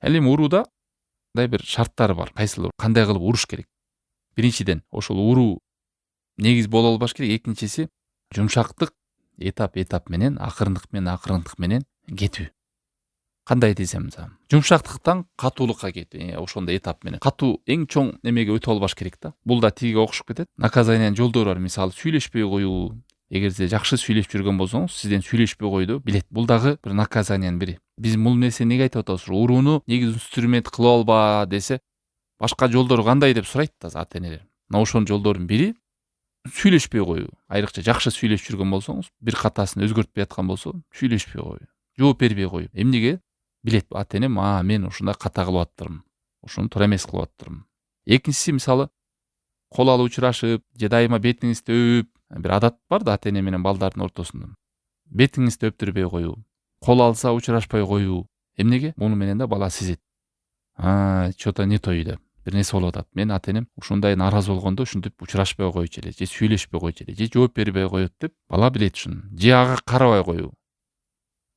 Ал эми урууда мындай бир шарттары бар. Кайсыл кандай кылып уруш керек. Биринчиден ошол уруу негиз боло албаш керек. Экинчиси жумшактык этап менен, акырындык менен кетүү. Кандай десем, жумшактыктан катуулукка кетүү. Ошондой этап менен. Катуу эң чоң немеге өтүп албаш керек да. Бул да тиге окшоп кетет. Наказаниянын жолдору бар. Мисалы сүйлөшпөй коюу. Эгер сиз жакшы сүйлөшүп жүргөн болсоңуз, сизден сүйлөшпөй койду билет. Бул дагы бир наказаниянын бири. Биз бул нерсени неге айтып атабыз? Урууну негиз инструмент кылып алба десе, башка жолдору кандай деп сурайт да ата-энелер. Мына ошонун жолдорунун бири сүйлөшпөй коюу. Айрыкча жакшы сүйлөшүп жүргөн болсоңуз, бир катасын өзгөртпөй аткан болсо, сүйлөшпөй коюу. Жооп бербей коюу. Эмнеге? Билет ата-энем, мен ушундай ката кылып аттырмын. Ушуну туура эмес кылып аттырмын. Экинчиси мисалы кол алып учурашып, же дайыма бетиңизди өбүп, бир адат бар да ата-эне менен балдардын ортосунда. Бетиңизди өптүрбөй коюу. Кол алса учурашпай коюу. Эмнеге? Муну менен да бала сезет. Что-то не то үйдө. Бир нерсе болуп атат. Мен ата-энем ушундай нааразы болгондо ушинтип учурашпай койчу эле, же сүйлөшпөй койчу эле, же жооп бербей коет деп бала билет ушуну. Же ага карабай коюу.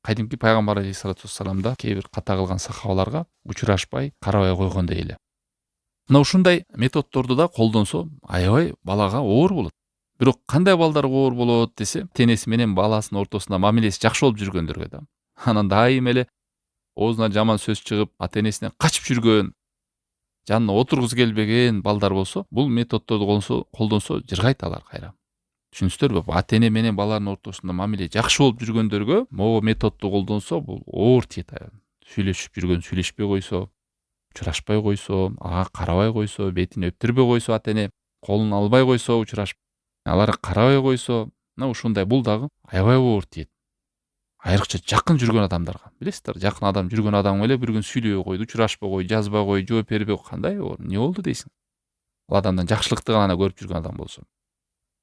Кадимки пайгамбар алейхиссалату вассаламда кээ бир ката кылган сахабаларга учурашпай, карабай койгондой эле. Мына ушундай методдорду да колдонсо, аябай балага оор болот. Бирок кандай балдарга оор болот десе, тенеси менен баласынын ортосунда мамилеси жакшы болуп жүргөндөргө да. Анан дайыма эле оозуна жаман сөз чыгып, ата-энесинен качып жүргөн, жанына отургузу келбеген балдар болсо, бул методдорду колдонсо жыргайт алар кайра. Түшүнүсүздөрбү? Ата-эне менен баланын ортосунда мамиле жакшы болуп жүргөндөргө могу методду колдонсо, бул оор тиет. Сүйлөшүп жүргөн сүйлөшпөй койсо, учурашпай койсо, ага карабай койсо, бетин өптүрбөй койсо ата-эне, колун албай койсо учурашып, аларга карабай койсо, мына ушундай бул дагы аябай оор тиет. Айрыкча жакын жүргөн адамдарга. Билесиздер, жакын адам жүргөн адам эле бир күн сүйлөбөй койду, учурашпай койду, жазбай койду, жооп бербей кандай оор, эмне болду дейсиң? Ал адамдан жакшылыкты гана көрүп жүргөн адам болсо.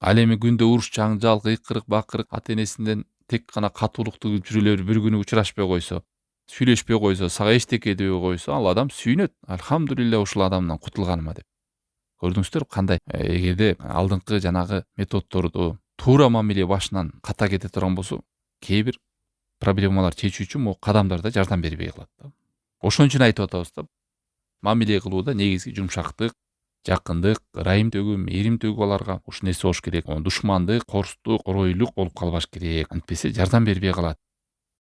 Ал эми күндө уруш, жаңжал, кыйкырык, бакырык ата-энесинен тек гана катуулукту жүрүп эле бир күнү учурашпай койсо, сүйлөшпөй койсо, сага эчтеке дебей койсо, ал адам сүйүнөт. Альхамдулилля ушул адамдан кутулганыма деп. Көрдүңүздөр кандай? Эгерде алдыңкы жанагы методдорду туура мамиле башынан ката кете турган болсо, кээ бир проблемалар чечүү үчүн могу кадамдарда жардам бербей калат да. Ошон үчүн айтып атабыз да, мамиле кылууда негизги жумшактык, жакындык, ырайымдөгү, мээримдөгү баларга ушул нерсе болуш керек. Душмандык, корстук, оройлук болуп калбаш керек. Антпесе жардам бербей калат.